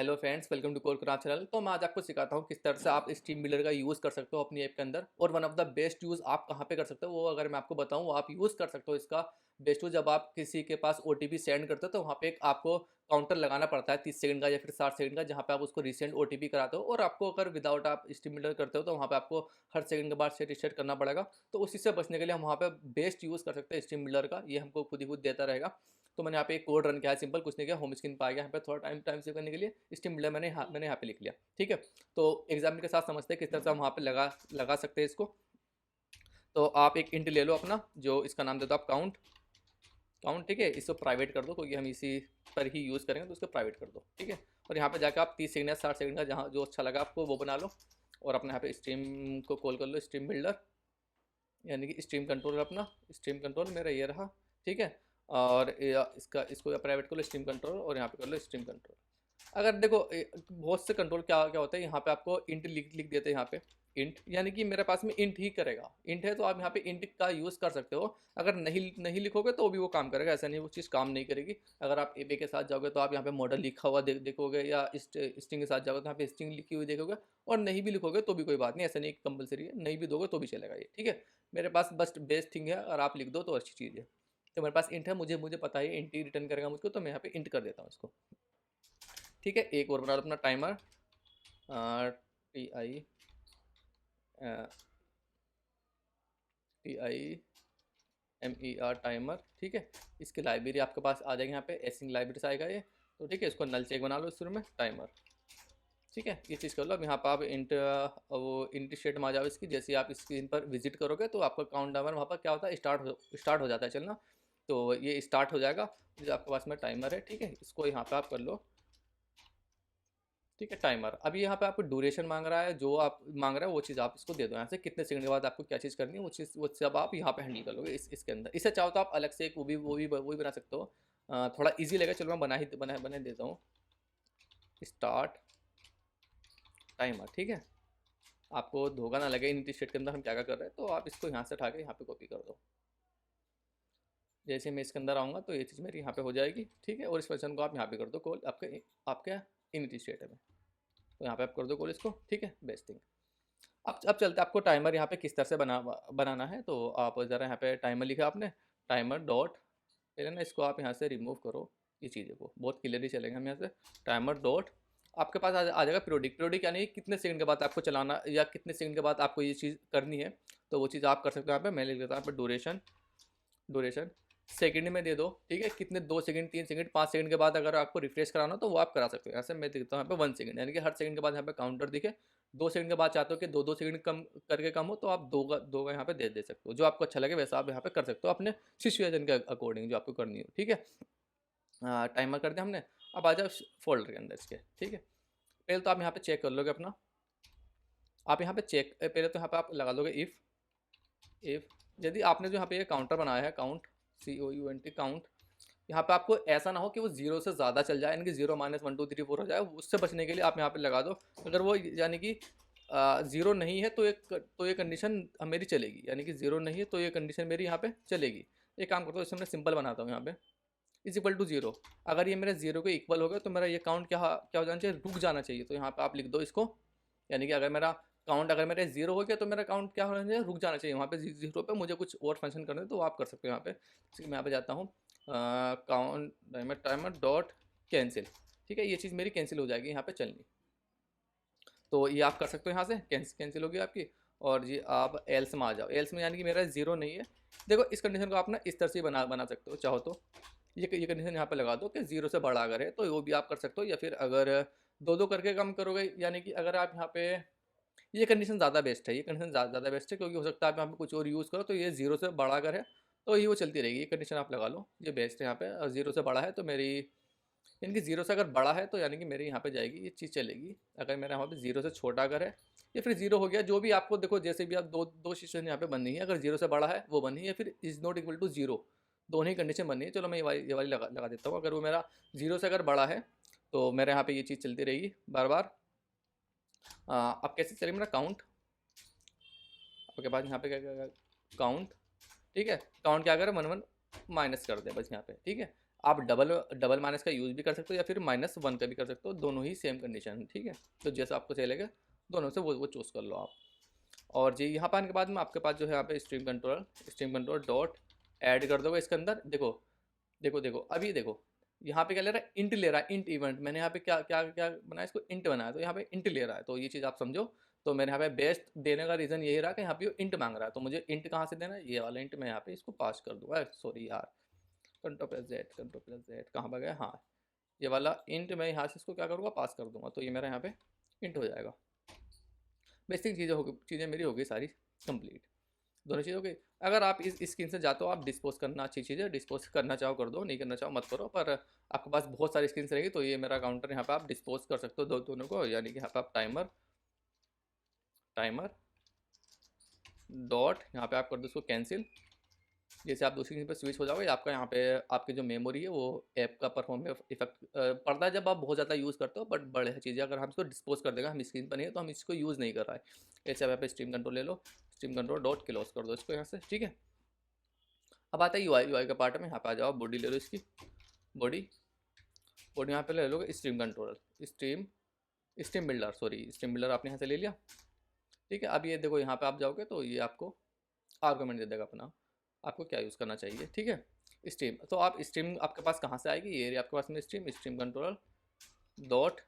Hello friends, welcome to core craft channel. तो मैं आज आपको सिखाता हूँ किस तरह से आप स्ट्रीम बिल्डर का यूज़ कर सकते हो अपनी ऐप के अंदर। और one of the best use आप कहाँ पे कर सकते हो वो अगर मैं आपको बताऊँ, वो आप यूज़ कर सकते हो इसका बेस्ट यूज़। जब आप किसी के पास ओटीपी सेंड करते हो तो वहाँ पे एक आपको काउंटर लगाना पड़ता है 30 सेकंड का या फिर 60 सेकंड का, जहाँ पे आप उसको रिसेंट ओटीपी कराते हो। और आपको अगर विदाउट आप स्ट्रीम बिल्डर करते हो तो वहाँ पे आपको हर सेकंड के बाद से रिसेट करना पड़ेगा। तो उसी से बचने के लिए हम वहाँ पे बेस्ट यूज़ कर सकते हैं स्ट्रीम बिल्डर का। ये हमको खुद ही खुद देता रहेगा। तो मैंने यहाँ पे एक कोड रन किया है, सिंपल कुछ नहीं किया, होम स्क्रीन पर आ गया। यहाँ पे थोड़ा टाइम सेव करने के लिए स्ट्रीम बिल्डर मैंने यहाँ पे लिख लिया। ठीक है, तो एग्जाम्पल के साथ समझते हैं किस तरह से हम वहाँ पे लगा सकते हैं इसको। तो आप एक इंट ले लो अपना, जो इसका नाम दे दो आप काउंट काउंट। ठीक है, इसको प्राइवेट कर दो क्योंकि हम इसी पर ही यूज़ करेंगे, तो उसको प्राइवेट कर दो। ठीक है, और यहाँ पे जाकर आप 30 सेकंड या 60 सेकंड का जहाँ जो अच्छा लगा आपको वो बना लो। और अपने यहाँ पे स्ट्रीम को कॉल कर लो, स्ट्रीम बिल्डर यानी कि स्ट्रीम कंट्रोलर। अपना स्ट्रीम कंट्रोल मेरा ये रहा। ठीक है, और इसको प्राइवेट कर लो स्ट्रीम कंट्रोल, और यहाँ पे कर लो स्ट्रीम कंट्रोल। अगर देखो बहुत से कंट्रोल क्या क्या होता है, यहाँ पे आपको इंट लिख लिख देते हैं। यहाँ पे इंट यानी कि मेरे पास में इंट ही करेगा। इंट है तो आप यहाँ पे इंट का यूज़ कर सकते हो। अगर नहीं नहीं लिखोगे तो भी वो काम करेगा, ऐसा नहीं वो चीज़ काम नहीं करेगी। अगर आप एबे के साथ जाओगे तो आप यहाँ पे मॉडल लिखा हुआ देखोगे, या स्ट्रिंग के साथ जाओगे तो यहाँ पे स्ट्रिंग लिखी हुई देखोगे। और नहीं भी लिखोगे तो भी कोई बात नहीं, ऐसा नहीं कंपलसरी है, नहीं भी दोगे तो भी चलेगा ये। ठीक है, मेरे पास बस बेस्ट थिंग है, और आप लिख दो तो अच्छी चीज़ है। तो मेरे पास इंट है, मुझे पता है इंट ही रिटर्न करेगा मुझको, तो मैं यहाँ पे इंट कर देता हूँ इसको। ठीक है, एक और बना लो अपना टाइमर, TIMER टाइमर। ठीक है, इसकी लाइब्रेरी आपके पास आ जाएगी, यहाँ पे एसिंग लाइब्रेरी से आएगा ये। तो ठीक है, इसको नल चेक बना लो शुरू में टाइमर। ठीक है, ये चीज़ कर लो। अब यहाँ पर आप वो इंट शेड में आ जाओ इसकी। जैसे आप स्क्रीन पर विजिट करोगे तो आपका काउंट डाउन वहाँ पर क्या होता है, स्टार्ट हो जाता है चलना। तो ये स्टार्ट हो जाएगा जो आपके पास में टाइमर है। ठीक है, इसको यहाँ पे आप कर लो। ठीक है, टाइमर। अभी यहाँ पे आपको ड्यूरेशन मांग रहा है, जो आप मांग रहा है वो चीज़ आप इसको दे दो। यहाँ से कितने सेकंड के बाद आपको क्या चीज़ करनी है वो सब आप यहाँ पे हैंडल कर लोगे इसके अंदर। इससे चाहो तो आप अलग से एक वो भी बना सकते हो। थोड़ा इजी लगेगा, चलो मैं बना देता हूँ। Start timer. ठीक है, आपको धोखा ना लगे इन स्टेट के अंदर हम क्या क्या कर रहे हैं, तो आप इसको यहाँ से उठा के यहाँ पे कॉपी कर दो। जैसे मैं इसके अंदर आऊँगा तो ये चीज़ मेरी यहाँ पे हो जाएगी। ठीक है, और इस फंक्शन को आप यहाँ पे कर दो कॉल, आपके इनिट स्टेट में। तो यहाँ पे आप कर दो कॉल इसको। ठीक है, बेस्ट थिंग। अब चलते आपको टाइमर यहाँ पे किस तरह से बनाना है। तो आप ज़रा यहाँ पे टाइमर लिखा आपने, टाइमर डॉट, पहले ना इसको आप यहाँ से रिमूव करो, ये चीज़ें को बहुत क्लियरली चलेंगे हम यहाँ से। टाइमर डॉट, आपके पास आ जाएगा पीरियोडिक यानी कितने सेकंड के बाद आपको चलाना या कितने सेकंड के बाद आपको ये चीज़ करनी है। तो वो चीज़ आप कर सकते हो। यहाँ पे मैं लिख देता हूँ यहाँ पे ड्यूरेशन सेकंड में दे दो। ठीक है, कितने 2 सेकंड 3 सेकंड 5 सेकंड के बाद अगर आपको रिफ्रेश कराना हो तो वो आप करा सकते हो। यहाँ से मैं देखता हूँ यहाँ पे 1 सेकंड, यानी कि हर सेकंड के बाद यहाँ पे काउंटर दिखे। 2 सेकंड के बाद चाहते हो कि 2 सेकंड कम करके कम हो, तो आप दो का यहाँ पे दे सकते हो। जो आपको अच्छा लगे वैसा आप यहाँ पे कर सकते हो अपने सिचुएशन के अकॉर्डिंग जो आपको करनी हो। ठीक है, टाइमर कर दिया हमने। अब आ जाओ फोल्डर के अंदर इसके। ठीक है, पहले तो आप यहाँ पे चेक कर लोगे अपना। आप यहाँ पे पहले तो यहाँ पे आप लगा लोगे इफ़ यदि आपने जो यहाँ पे ये काउंटर बनाया है, काउंट COUNT काउंट, यहाँ पे आपको ऐसा ना हो कि वो जीरो से ज़्यादा चल जाए, यानी कि 0 -1 2 3 4 हो जाए। उससे बचने के लिए आप यहाँ पे लगा दो। अगर वो यानी कि ज़ीरो नहीं है तो ये कंडीशन मेरी चलेगी, यानी कि ज़ीरो नहीं है तो ये कंडीशन मेरी यहाँ पे चलेगी। एक काम करता हूँ, इसमें मैं सिंपल बनाता हूँ यहाँ पे इज इक्वल टू जीरो। अगर ये मेरा जीरो के इक्वल हो गया तो मेरा ये काउंट क्या क्या हो जाना चाहिए, रुक जाना चाहिए। तो यहाँ पे आप लिख दो इसको, यानी कि अगर मेरा काउंट अगर मेरे जीरो हो गया तो मेरा काउंट क्या होना चाहिए, रुक जाना चाहिए। वहाँ पे जीरो पे मुझे कुछ और फंक्शन करना है तो आप कर सकते हो यहाँ पे। जैसे कि मैं यहाँ पे जाता हूँ काउंट टाइमर डॉट कैंसिल। ठीक है, ये चीज़ मेरी कैंसिल हो जाएगी यहाँ पे चलनी। तो ये आप कर सकते हो, यहाँ से कैंसिल होगी आपकी। और जी आप एल्स में आ जाओ। एल्स में यानी कि मेरा जीरो नहीं है। देखो इस कंडीशन को आप ना इस तरह से बना सकते हो, चाहो तो ये कंडीशन यहाँ पे लगा दो कि जीरो से बड़ा अगर है तो वो भी आप कर सकते हो। या फिर अगर दो दो करके कम करोगे, यानी कि अगर आप यहाँ पे ये कंडीशन ज़्यादा बेस्ट है, ये कंडीशन ज़्यादा बेस्ट है, क्योंकि हो सकता है आप यहाँ पे कुछ और यूज़ करो तो ये जीरो से बड़ा अगर है तो ये वो चलती रहेगी। ये कंडीशन आप लगा लो, ये बेस्ट है यहाँ पे। और जीरो से बड़ा है तो मेरी, यानी कि जीरो से अगर बड़ा है तो यानी कि मेरी यहाँ पे जाएगी, ये चीज़ चलेगी। अगर मेरा यहाँ पे जीरो से छोटा अगर है या फिर जीरो हो गया, जो भी आपको देखो, जैसे भी आप दो दो सिचुएशन यहाँ पे बनी है। अगर जीरो से बड़ा है वो बनी है, फिर is not equal to zero, दोनों ही कंडीशन बननी है। चलो मैं ये वाली लगा देता हूँ। अगर वो मेरा जीरो से अगर बड़ा है तो मेरे यहाँ पे ये चीज़ चलती रहेगी बार बार। अब कैसे चलेगी मेरा काउंट, आपके पास यहाँ पे क्या काउंट। ठीक है, काउंट क्या करें, 1 1 माइनस कर दे बस यहाँ पे। ठीक है, आप डबल डबल माइनस का यूज़ भी कर सकते हो या फिर -1 का भी कर सकते हो, दोनों ही सेम कंडीशन है, ठीक है। तो जैसा आपको चलेगा दोनों से वो चूज़ कर लो आप। और जी यहाँ पर आने के बाद में आपके पास जो है यहाँ पे स्ट्रीम कंट्रोल डॉट ऐड कर दोगे इसके अंदर। देखो देखो देखो अभी देखो यहाँ पे क्या ले रहा है, इंट ले रहा है, इंट इवेंट। मैंने यहाँ पे क्या क्या क्या बनाया, इसको इंट बनाया, तो यहाँ पे इंट ले रहा है, तो ये चीज़ आप समझो। तो मैंने यहाँ पे बेस्ट देने का रीज़न यही रहा कि यहाँ पे इंट मांग रहा है, तो मुझे इंट कहाँ से देना है, ये वाला इंट मैं यहाँ पे इसको पास कर दूंगा। सॉरी यार, कंट्रोल प्लस जेड कहाँ पर गया, हाँ ये वाला इंट मैं यहाँ से इसको क्या करूँगा, पास कर दूंगा, तो ये मेरा यहाँ पे इंट हो जाएगा। बेसिक चीज़ें मेरी होगी सारी कंप्लीट, दोनों चीज़ हो गई। अगर आप इस स्क्रीन से जाते हो, आप डिस्पोज करना अच्छी चीज़ है, डिस्पोज करना चाहो कर दो, नहीं करना चाहो मत करो। पर आपके पास बहुत सारी स्क्रीन रहेगी, तो ये मेरा काउंटर यहाँ पे आप डिस्पोज कर सकते हो दोनों को, यानी कि यहाँ पे आप टाइमर डॉट यहाँ पे आप कर दो इसको कैंसिल। जैसे आप दूसरी स्क्रीन पर स्विच हो जाओगे, आपका यहाँ पे आपकी जो मेमोरी है वो ऐप का परफॉर्म इफेक्ट पड़ता है जब आप बहुत ज़्यादा यूज़ करते हो। बट बड़े चीज़ें अगर हम इसको डिस्पोज कर देगा, हम स्क्रीन पर नहीं है तो हम इसको यूज़ नहीं कर रहा है। ऐसे आप यहाँ पे स्ट्रीम कंट्रोल ले लो, स्ट्रीम कंट्रोल डॉट क्लोज कर दो इसको यहाँ से, ठीक है। अब आता है यूआई का पार्ट में, यहाँ पे आ जाओ, बॉडी ले लो इसकी, बॉडी यहाँ पे ले लो stream controller, stream builder, stream builder आपने यहाँ से ले लिया, ठीक है। अब ये देखो यहाँ पे आप जाओगे तो ये आपको आर्गूमेंट दे देगा अपना, आपको क्या यूज़ करना चाहिए, ठीक है। स्ट्रीम, तो आप स्ट्रीम आपके पास कहाँ से आएगी, ये आपके पास में स्ट्रीम कंट्रोलर डॉट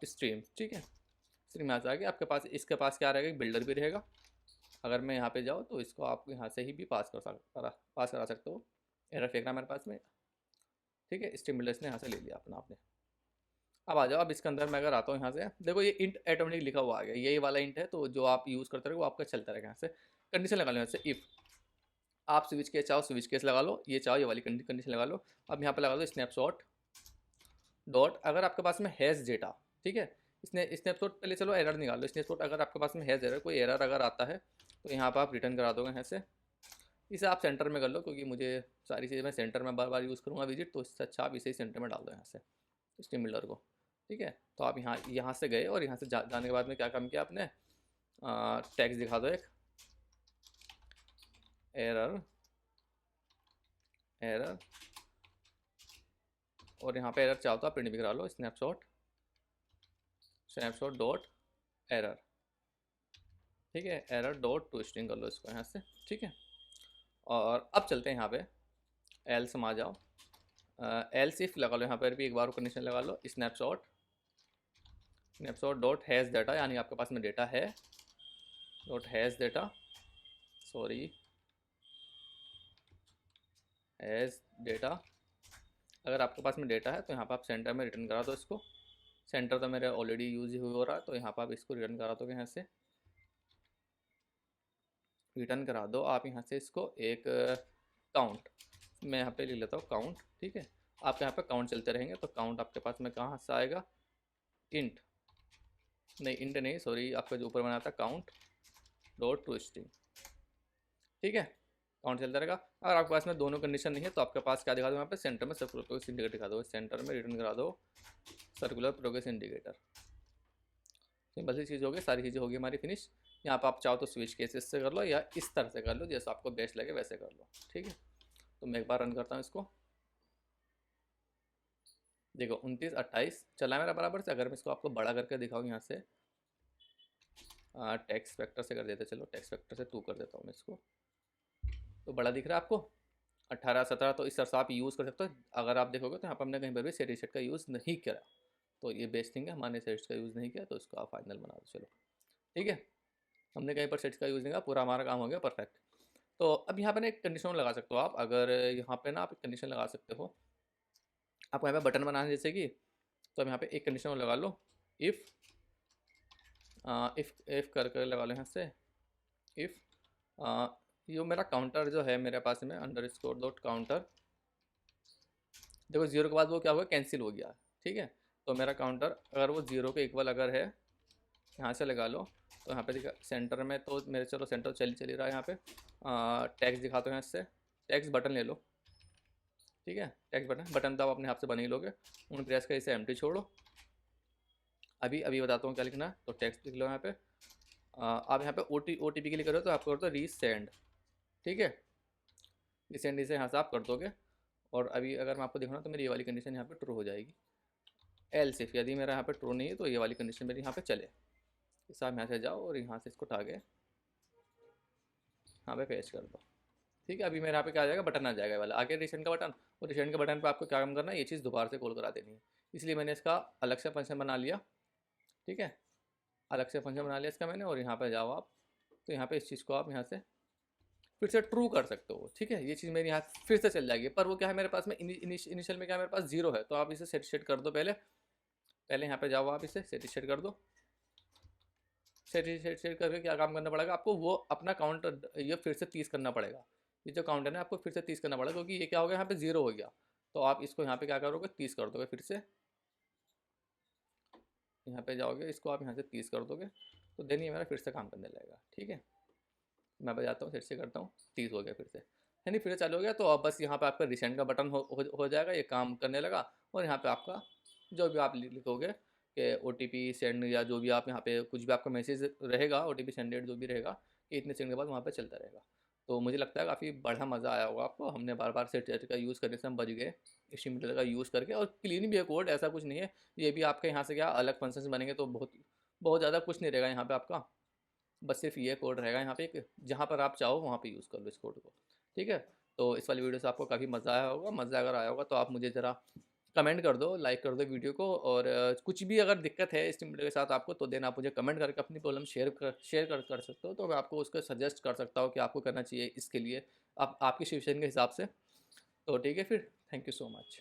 स्ट्रीम, ठीक है। स्ट्रीम यहाँ से आएगी आपके पास, इसके पास क्या रहेगा, बिल्डर भी रहेगा। अगर मैं यहाँ पे जाऊँ तो इसको आप यहाँ से ही भी पास करा सकते हो। एरर फेंकना मेरे पास में, ठीक है। स्ट्रीम बिल्डर ने यहाँ से ले लिया अपना आपने। अब आ जाओ, अब इसके अंदर मैं अगर आता हूँ यहाँ से, देखो ये इंट ऑटोमेटिक लिखा हुआ आ गया, यही वाला इंट है, तो जो आप यूज़ करते रहे वो आपका चलता रहेगा। यहाँ से कंडीशन लगा लो, यहाँ से इफ़ आप स्विच केस चाहो स्विच केस लगा लो, ये चाहो ये वाली कंडीशन लगा लो। अब यहाँ पे लगा दो स्नैपशॉट डॉट, अगर आपके पास में हैज़ डेटा, ठीक है। स्नैपशॉट पहले चलो एरर निकाल लो। स्नैपशॉट अगर आपके पास में हैज़ एरर, कोई एरर अगर आता है तो यहाँ पर आप रिटर्न करा दोगे यहाँ से। इसे आप सेंटर में कर लो, क्योंकि मुझे सारी चीज़ें मैं सेंटर में बार बार यूज़ करूँगा विजिट, तो इससे अच्छा आप इसे सेंटर में डाल दो यहाँ से स्ट्रीम बिल्डर को, ठीक है। तो आप यहाँ से गए और यहाँ से जाने के बाद में क्या काम किया आपने, टैक्स दिखा दो एक, एरर और यहाँ पे एरर चाहो तो आप प्रिंट भी करा लो, स्नैपशॉट डॉट एरर, ठीक है। एरर डॉट टू स्ट्रिंग कर लो इसको यहाँ से, ठीक है। और अब चलते हैं यहाँ पे एल्स में आ जाओ, एल्स इफ लगा लो, यहाँ पर भी एक बार कंडीशन लगा लो, स्नैपशॉट डॉट हैज़ डाटा, यानी आपके पास में डेटा है, dot has data, sorry has data. अगर आपके पास में डेटा है तो यहाँ पर आप सेंटर में रिटर्न करा दो इसको। सेंटर तो मेरा ऑलरेडी यूज ही हो रहा है, तो यहाँ पर आप इसको रिटर्न करा दोगे, यहाँ से रिटर्न करा दो आप यहाँ से इसको एक काउंट, मैं यहाँ पे लिख लेता हूँ काउंट, ठीक है। आपके यहाँ पे काउंट चलते रहेंगे, तो काउंट आपके पास में कहाँ से आएगा, इंट नहीं, सॉरी, आपका जो ऊपर बना था काउंट डॉट टू स्ट्रिंग, ठीक है। काउंट चलता रहेगा। अगर आपके पास में दोनों कंडीशन नहीं है तो आपके पास क्या दिखा दो, यहाँ पे सेंटर में सर्कुलर प्रोग्रेस इंडिकेटर दिखा दो, सेंटर में रिटर्न करा दो सर्कुलर प्रोग्रेस इंडिकेटर। सिंपल सी चीज़ होगी, सारी चीज़ें होगी हमारी फिनिश। यहाँ पर आप चाहो तो स्विच केसेस से कर लो या इस तरह से कर लो, जैसा आपको बेस्ट लगे वैसे कर लो, ठीक है। तो मैं एक बार रन करता हूँ इसको, देखो 29 28 चला मेरा बराबर से। अगर मैं इसको आपको बड़ा करके दिखाऊँ यहाँ से, टेक्स्ट वेक्टर से कर देते, चलो टेक्स्ट वेक्टर से 2 कर देता हूँ मैं इसको, तो बड़ा दिख रहा है आपको 18 17। तो इस तरह से आप यूज़ कर सकते हो। अगर आप देखोगे तो यहाँ पर हमने कहीं पर भी सेट रीसेट का यूज़ नहीं किया, तो ये बेस्ट थिंग है, हमने सेट्स का यूज़ नहीं किया, तो इसको आप फाइनल बना दो, चलो ठीक है। हमने कहीं पर सेट्स का यूज़ नहीं किया, पूरा हमारा काम हो गया परफेक्ट। तो अब यहाँ पर ना एक कंडीशन लगा सकते हो आप, अगर यहाँ पे ना आप एक कंडीशन लगा सकते हो, आपको यहाँ पे बटन बनाना है जैसे कि, तो अब यहाँ पे एक कंडीशन लगा लो, इफ़ कर लगा लो यहाँ से, इफ़ यो मेरा काउंटर जो है मेरे पास में अंडरस्कोर डॉट काउंटर, देखो 0 के बाद वो क्या हुआ, कैंसिल हो गया, ठीक है। तो मेरा काउंटर अगर वो 0 के इक्वल अगर है, यहाँ से लगा लो, तो यहाँ पे दिखा सेंटर में, तो मेरे चलो सेंटर चल रहा है यहाँ पे। टैक्स दिखाते हैं इससे, टैक्स बटन ले लो, ठीक है। टैक्स बटन तो आप अपने हाथ से बना ही लोगे, उन प्रेस का इसे एम्प्टी छोड़ो। अभी बताता हूँ क्या लिखना है, तो टैक्स लिख लो यहाँ पे। आप यहाँ पे ओ टी पी के लिए करो तो आप कर दो रीसेंड, ठीक है। रीसेंड इसे यहाँ से आप कर दोगे, और अभी अगर मैं आपको दिखाऊँ तो मेरी ये वाली कंडीशन यहाँ पे ट्रू हो जाएगी। एल्स इफ यदि मेरा यहाँ पे ट्रू नहीं है तो ये वाली कंडीशन मेरी यहाँ पे चले। इस आप यहाँ से जाओ और यहाँ से इसको उठा के यहाँ पे पेस्ट कर दो। ठीक है, अभी मेरे यहाँ पे क्या आ जाएगा, बटन आ जाएगा ये वाला, आगे रिसेंट का बटन। और रिसेंट के बटन पे आपको क्या काम करना है, ये चीज़ दोबारा से कॉल करा देनी है। इसलिए मैंने इसका अलग से फंक्शन बना लिया। ठीक है, अलग से फंक्शन बना लिया इसका मैंने। और यहाँ पे जाओ आप, तो यहाँ पे इस चीज़ को आप यहाँ से फिर से ट्रू कर सकते हो। ठीक है, ये चीज़ मेरी यहाँ फिर से चल जाएगी। पर वो क्या है, मेरे पास में इनिशियल में क्या है, मेरे पास 0 है। तो आप इसे सेट कर दो। पहले यहाँ पे जाओ, आप इसे सेट कर दो। सेट करके क्या काम करना पड़ेगा आपको, वो अपना काउंट ये फिर से 30 करना पड़ेगा। ये जो काउंट है ना, आपको फिर से 30 करना पड़ेगा, क्योंकि ये क्या हो गया, यहाँ पे 0 हो गया। तो आप इसको यहाँ पे क्या करोगे, 30 कर दोगे। फिर से यहाँ पे जाओगे, इसको आप यहाँ से 30 कर दोगे, तो देन ये मेरा फिर से काम करने लगेगा। ठीक है, मैं बजाता हूँ, फिर से करता हूँ, 30 हो गया फिर से, यानी फिर से चालू हो गया। तो अब बस यहाँ पे आपका रिसेंट का बटन हो जाएगा, ये काम करने लगा। और यहाँ पे आपका जो भी आप लिखोगे कि OTP सेंड, या जो भी आप यहाँ पे कुछ भी आपका मैसेज रहेगा, OTP सेंडेड जो भी रहेगा, कि इतने सेकंड के बाद वहाँ पे चलता रहेगा। तो मुझे लगता है काफ़ी बड़ा मज़ा आया होगा आपको। हमने बार बार सेट का यूज़ करने से हम बच गए, स्टिमुलेटर का यूज़ करके। और क्लीन भी है कोड, ऐसा कुछ नहीं है। ये भी आपके यहाँ से क्या अलग फंक्शंस बनेंगे, तो बहुत बहुत ज़्यादा कुछ नहीं रहेगा यहाँ पे आपका। बस सिर्फ ये कोड रहेगा यहाँ पे, एक जहाँ पर आप चाहो वहाँ पे यूज़ कर लो इस कोड को। ठीक है, तो इस वाली वीडियो से आपको काफ़ी मज़ा आया होगा। मज़ा अगर आया होगा तो आप मुझे ज़रा कमेंट कर दो, लाइक कर दो वीडियो को। और कुछ भी अगर दिक्कत है इस वीडियो के साथ आपको, तो देन आप मुझे कमेंट करके अपनी प्रॉब्लम शेयर कर सकते हो। तो मैं आपको उसको सजेस्ट कर सकता हूँ कि आपको करना चाहिए इसके लिए, आप आपकी सिचुएशन के हिसाब से। तो ठीक है फिर, थैंक यू सो मच।